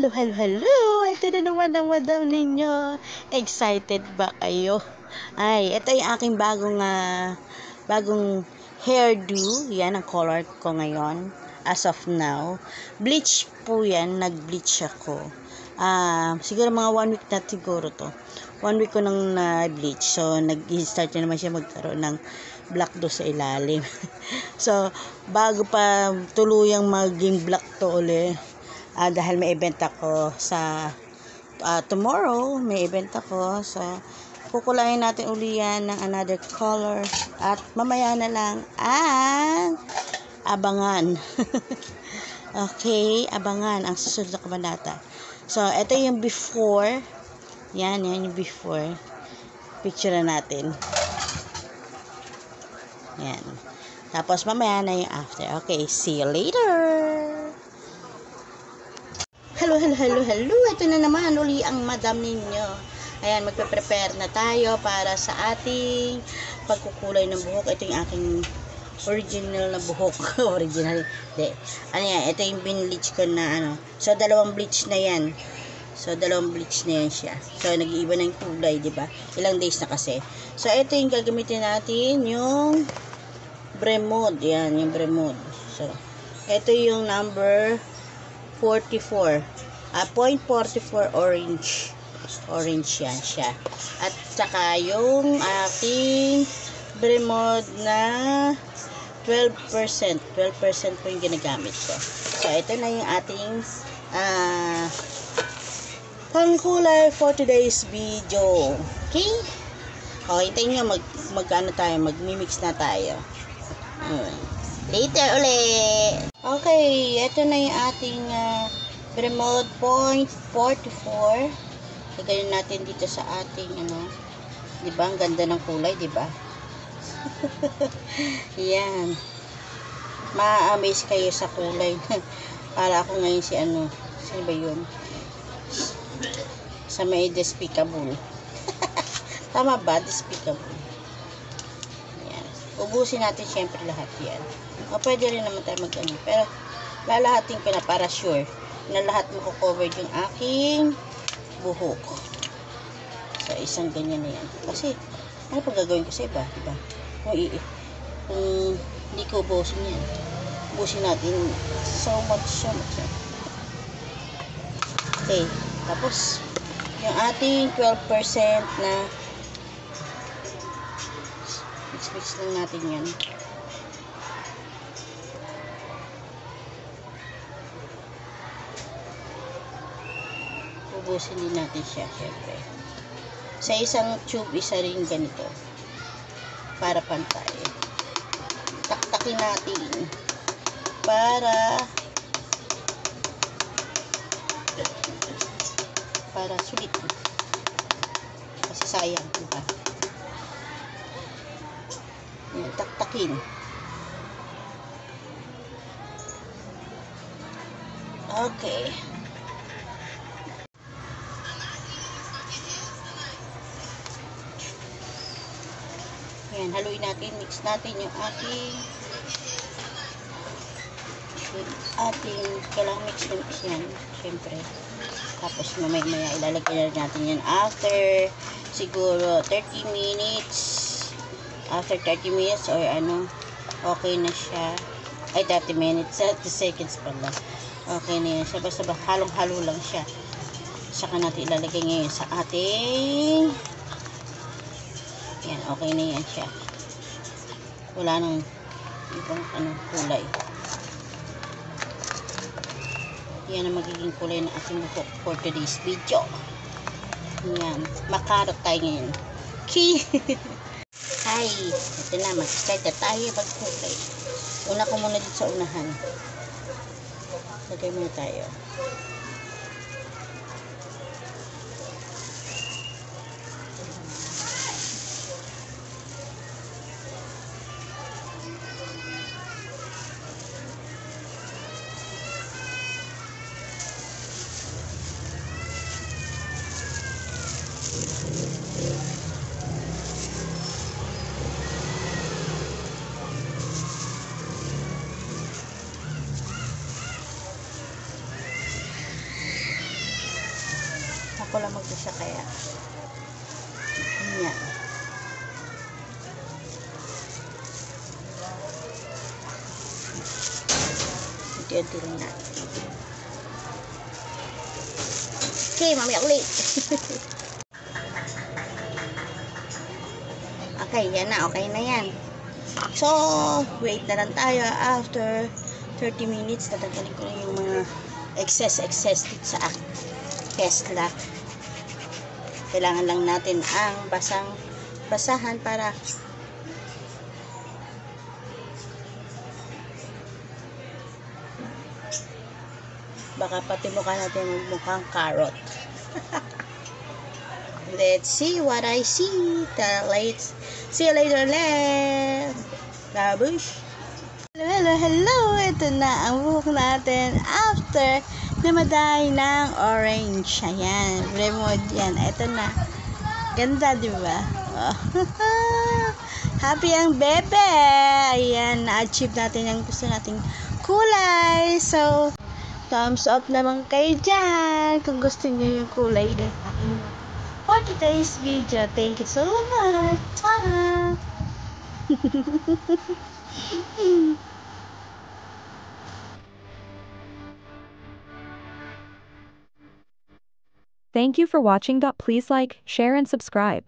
Hello! Ito na naman ang madam ninyo. Excited ba kayo? Ay, ito yung aking bagong hairdo. Yan ang color ko ngayon. As of now. Bleach po yan. Nag-bleach ako. Siguro mga 1 week na siguro to. 1 week ko nang na-bleach. So, nag-start na naman siya magkaroon ng black do sa ilalim. So, bago pa tuluyang maging black to uli, dahil may event ako sa tomorrow, may event ako. So, kukulayin natin uli yan ng another color. At mamaya na lang abangan. Okay, abangan ang susunod na kabanata. So, ito yung before. Yan yung before. Picture na natin. Yan. Tapos, mamaya na yung after. Okay, see you later! Hello! Ito na naman uli ang madam ninyo. Ayan, magpe-prepare na tayo para sa ating pagkukulay ng buhok. Ito yung aking original na buhok. Original. Hindi. Ano yan? Ito yung binleach ko na So, dalawang bleach na yan. So, siya. So, nag-iiba na yung kulay, di ba? Ilang days na kasi. So, ito yung gagamitin natin, yung Bremod. Yan, yung Bremod. So, ito yung number 44. 0.44 orange. Orange yan siya. At saka yung ating Bremod na 12%. 12% po yung ginagamit ko. So, ito na yung ating pangkulay for today's video. Okay? O, hintayin nyo magmimix na tayo. Later ulit. Okay, ito na yung ating Bremod 0.44. Lagyan natin dito sa ating diba? Ang ganda ng kulay, diba? Yan. Ma-amaze kayo sa kulay. Para ako ngayon si sino ba yun? Sa may Despicable. Tama ba? Despicable. Yan. Ubusin natin syempre lahat yan. O, pwede rin naman tayo pero lalahatin ko na para sure na lahat mako-covered yung aking buhok. So, isang ganyan na yan. Kasi, ano pag gagawin ko sa iba? Diba? Kung hindi ko ubusin yan. Ubusin natin so much. Okay. Tapos, yung ating 12% na mix lang natin yan. Ubusin din natin siya, syempre. Sa isang tube, isa rin ganito. Para pantay. Taktakin natin. Para sulit. Kasi sayang, diba? Yan, taktakin. Okay. Yan, haluin natin, mix natin yung kailangan mix yan, syempre. Tapos mamaya ilalagay natin yan after siguro 30 minutes. After 30 minutes or okay na siya. Ay, 30 minutes, 30 seconds pala. Okay na yan siya, basta halong-halo lang siya. Saka natin ilalagay ngayon sa ating yan, okay na yan siya. Wala nang ibang kulay. Yan ang magiging kulay ng ating buhok for today's video. Yan, makarot tayo ngayon. Okay. Hi, ito na, mag-start na tayo magkulay. Una ko muna dito sa unahan. Lagay muna tayo. Ako lang mag-isa kaya. Yan. Unti-unti lang natin. Okay, mamaya ulit. Okay, yan na. Okay na yan. So, wait na lang tayo. After 30 minutes, tatanggalin ko na yung mga excess dito sa Tesla. Kailangan lang natin ang basahan para baka pati mukha natin mukhang carrot. Let's see what I see. Let's see you later. Labush. Hello. Ito na ang buhok natin after namaday ng orange. Ayan. Remove yan. Ito na. Ganda, di ba? Oh. Happy ang bebe. Ayan. Na-achieve natin yung gusto nating kulay. So, thumbs up naman kayo dyan kung gusto niyo yung kulay din for today's video. Thank you so much. Thank you for watching. Please like, share and subscribe.